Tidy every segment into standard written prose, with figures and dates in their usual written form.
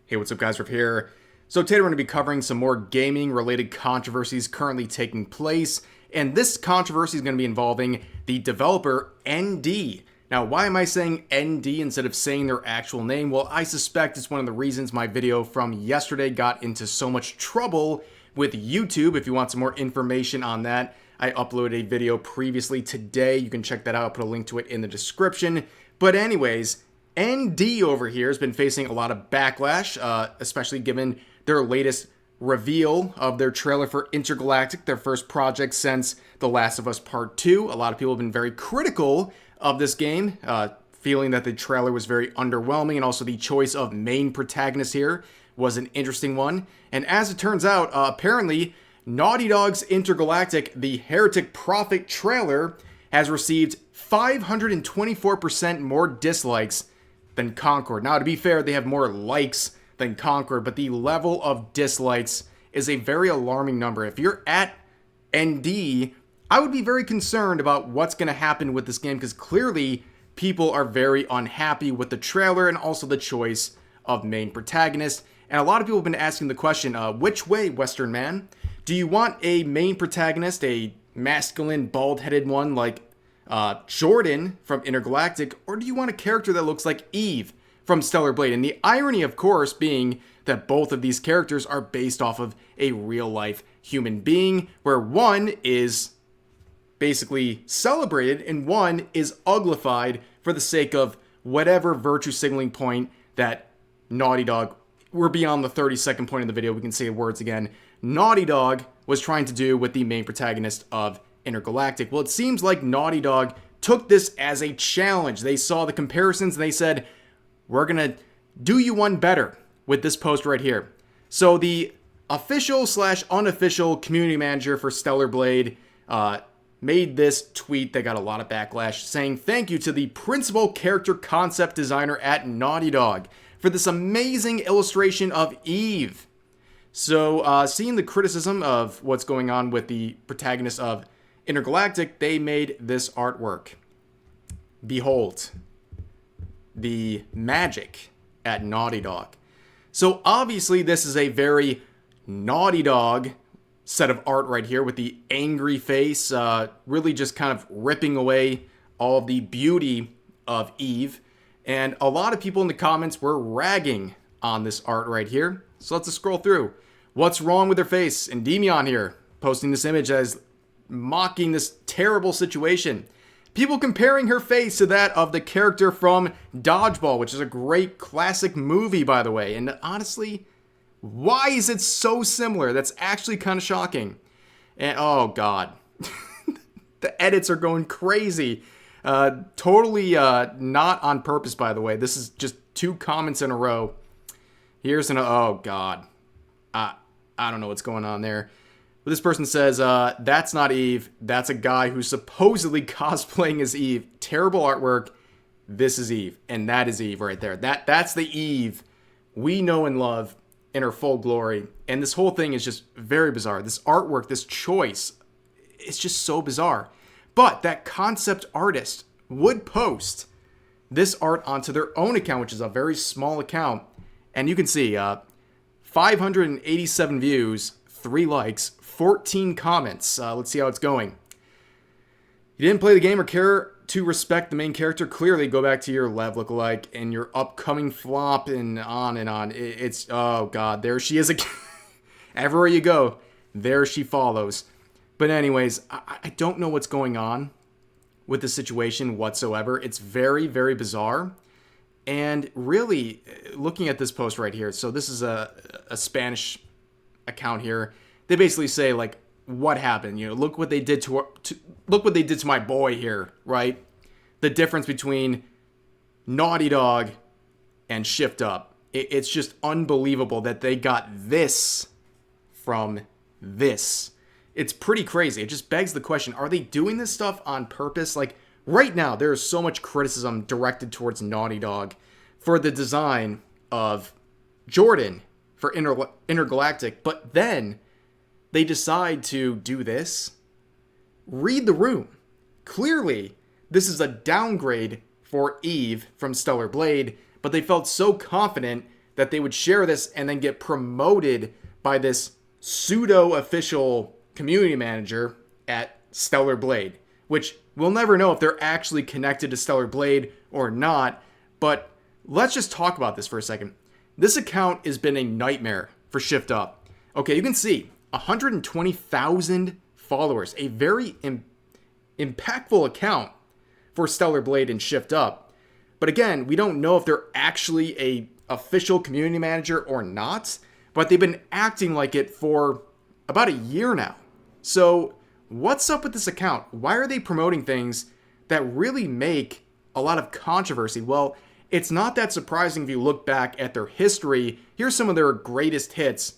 Hey, what's up guys, Riff here. So today we're going to be covering some more gaming related controversies currently taking place, and this controversy is going to be involving the developer ND. Now, why am I saying ND instead of saying their actual name? Well, I suspect it's one of the reasons my video from yesterday got into so much trouble with YouTube. If you want some more information on that, I uploaded a video previously today. You can check that out. I'll put a link to it in the description. But anyways, ND over here has been facing a lot of backlash, especially given their latest reveal of their trailer for Intergalactic, their first project since The Last of Us Part 2. A lot of people have been very critical of this game, feeling that the trailer was very underwhelming, and also the choice of main protagonist here was an interesting one. And as it turns out, apparently, Naughty Dog's Intergalactic, the Heretic Prophet trailer, has received 524% more dislikes than Concord. Now, to be fair, they have more likes than Concord, but the level of dislikes is a very alarming number. If you're at ND, I would be very concerned about what's going to happen with this game, because clearly people are very unhappy with the trailer and also the choice of main protagonist. And a lot of people have been asking the question, which way, Western man? Do you want a main protagonist, a masculine, bald-headed one like Jordan from Intergalactic, or do you want a character that looks like Eve from Stellar Blade? And the irony, of course, being that both of these characters are based off of a real-life human being, where one is basically celebrated and one is uglified for the sake of whatever virtue signaling point that Naughty Dog, we're beyond the 30-second point in the video, we can say words again, Naughty Dog was trying to do with the main protagonist of Intergalactic. Well, it seems like Naughty Dog took this as a challenge. They saw the comparisons and they said, we're going to do you one better with this post right here. So the official/unofficial community manager for Stellar Blade made this tweet that got a lot of backlash, saying thank you to the principal character concept designer at Naughty Dog for this amazing illustration of Eve. So seeing the criticism of what's going on with the protagonist of Intergalactic, they made this artwork. Behold, the magic at Naughty Dog. So obviously this is a very Naughty Dog set of art right here with the angry face, really just kind of ripping away all of the beauty of Eve. And a lot of people in the comments were ragging on this art right here. So let's just scroll through. What's wrong with her face? And Demion here posting this image as mocking this terrible situation. People comparing her face to that of the character from Dodgeball, which is a great classic movie, by the way. And honestly, why is it so similar? That's actually kind of shocking. And oh god, the edits are going crazy. Totally not on purpose, by the way. This is just 2 comments in a row. Here's an oh god. I don't know what's going on there. But this person says, that's not Eve. That's a guy who's supposedly cosplaying as Eve. Terrible artwork. This is Eve. And that is Eve right there. That's the Eve we know and love in her full glory. And this whole thing is just very bizarre. This artwork, this choice, it's just so bizarre. But that concept artist would post this art onto their own account, which is a very small account. And you can see 587 views, 3 likes, 14 comments. Let's see how it's going. You didn't play the game or care to respect the main character? Clearly, go back to your Lev lookalike and your upcoming flop and on and on. It's, oh god, there she is again. Everywhere you go, there she follows. But anyways, I don't know what's going on with the situation whatsoever. It's very, very bizarre. And really, looking at this post right here, so this is a Spanish account here. They basically say, like, what happened? You know, look what they did look what they did to my boy here, right? The difference between Naughty Dog and Shift Up. It's just unbelievable that they got this from this. It's pretty crazy. It just begs the question, are they doing this stuff on purpose? Like, right now, there is so much criticism directed towards Naughty Dog for the design of Jordan for Intergalactic, but then they decide to do this. Read the room. Clearly, this is a downgrade for Eve from Stellar Blade, but they felt so confident that they would share this and then get promoted by this pseudo-official community manager at Stellar Blade, which we'll never know if they're actually connected to Stellar Blade or not. But let's just talk about this for a second. This account has been a nightmare for Shift Up. Okay, you can see 120,000 followers, a very impactful account for Stellar Blade and Shift Up. But again, we don't know if they're actually a official community manager or not, but they've been acting like it for about a year now. So what's up with this account? Why are they promoting things that really make a lot of controversy? Well, it's not that surprising if you look back at their history. Here's some of their greatest hits.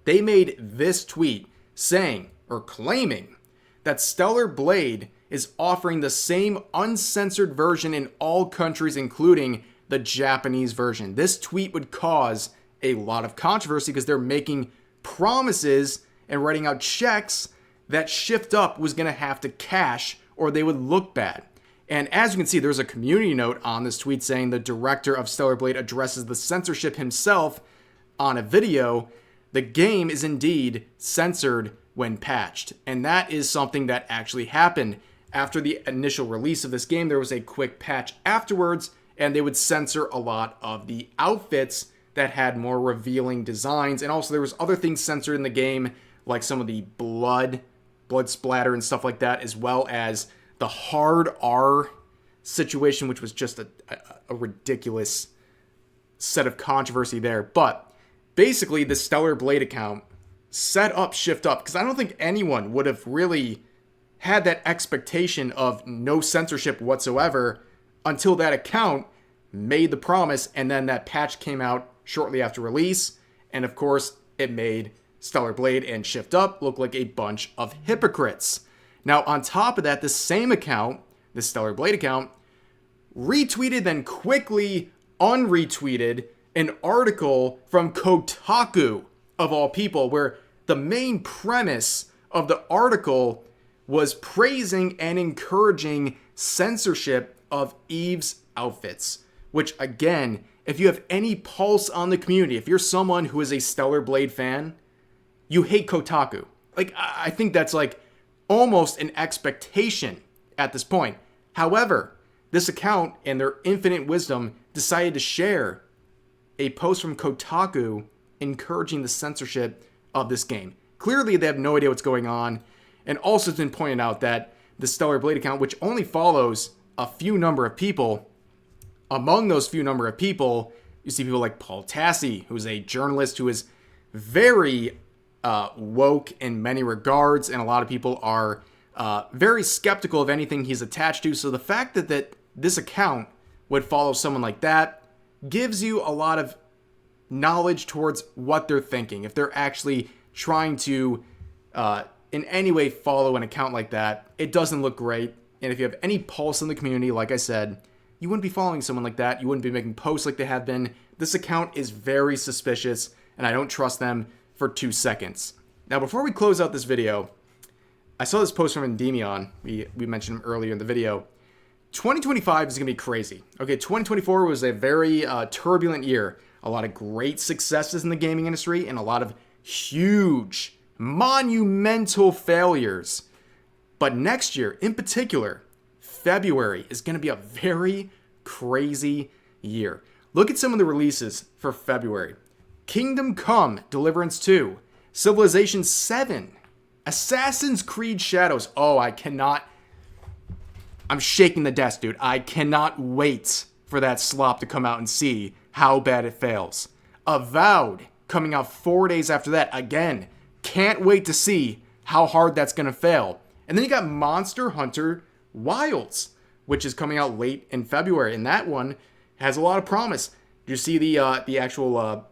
They made this tweet saying or claiming that Stellar Blade is offering the same uncensored version in all countries, including the Japanese version. This tweet would cause a lot of controversy because they're making promises and writing out checks that Shift Up was going to have to cash or they would look bad. And as you can see, there's a community note on this tweet saying the director of Stellar Blade addresses the censorship himself on a video. The game is indeed censored when patched. And that is something that actually happened. After the initial release of this game, there was a quick patch afterwards, and they would censor a lot of the outfits that had more revealing designs. And also there was other things censored in the game, like some of the blood splatter and stuff like that, as well as the hard R situation, which was just a ridiculous set of controversy there. But basically, the Stellar Blade account set up Shift Up, because I don't think anyone would have really had that expectation of no censorship whatsoever until that account made the promise, and then that patch came out shortly after release, and of course, it made Stellar Blade and Shift Up look like a bunch of hypocrites. Now, on top of that, the same account, the Stellar Blade account, retweeted then quickly unretweeted an article from Kotaku, of all people, where the main premise of the article was praising and encouraging censorship of Eve's outfits. Which, again, if you have any pulse on the community, if you're someone who is a Stellar Blade fan, you hate Kotaku. Like, I think that's like almost an expectation at this point. However, this account, in their infinite wisdom, decided to share a post from Kotaku encouraging the censorship of this game. Clearly, they have no idea what's going on. And also, it's been pointed out that the Stellar Blade account, which only follows a few number of people, among those few number of people, you see people like Paul Tassi, who's a journalist who is very woke in many regards, and a lot of people are very skeptical of anything he's attached to. So the fact that this account would follow someone like that gives you a lot of knowledge towards what they're thinking. If they're actually trying to in any way follow an account like that, it doesn't look great. And if you have any pulse in the community, like I said, you wouldn't be following someone like that. You wouldn't be making posts like they have been. This account is very suspicious, and I don't trust them for 2 seconds. Now, before we close out this video, I saw this post from Endymion. We mentioned him earlier in the video. 2025 is going to be crazy. Okay, 2024 was a very turbulent year. A lot of great successes in the gaming industry and a lot of huge, monumental failures. But next year, in particular, February is going to be a very crazy year. Look at some of the releases for February. Kingdom Come, Deliverance 2, Civilization 7, Assassin's Creed Shadows. Oh, I'm shaking the desk, dude. I cannot wait for that slop to come out and see how bad it fails. Avowed, coming out 4 days after that. Again, can't wait to see how hard that's going to fail. And then you got Monster Hunter Wilds, which is coming out late in February. And that one has a lot of promise. Did you see the actual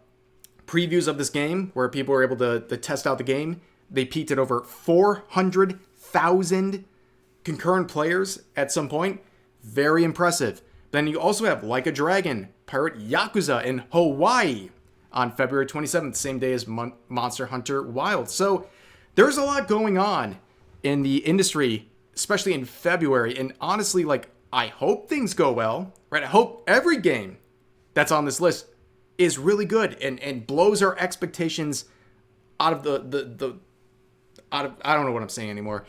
previews of this game where people were able to test out the game? They peaked at over 400,000 concurrent players at some point. Very impressive. Then you also have Like a Dragon, Pirate Yakuza in Hawaii on February 27th, same day as Monster Hunter Wilds. So there's a lot going on in the industry, especially in February. And honestly, I hope things go well, right? I hope every game that's on this list is really good and blows our expectations out of I don't know what I'm saying anymore.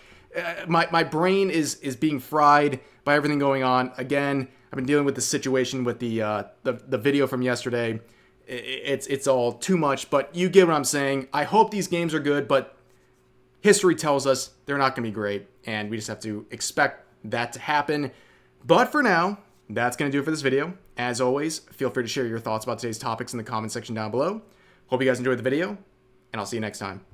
My brain is being fried by everything going on. Again, I've been dealing with the situation with the video from yesterday. It's all too much, but you get what I'm saying. I hope these games are good, but history tells us they're not going to be great, and we just have to expect that to happen. But for now, that's going to do it for this video. As always, feel free to share your thoughts about today's topics in the comment section down below. Hope you guys enjoyed the video, and I'll see you next time.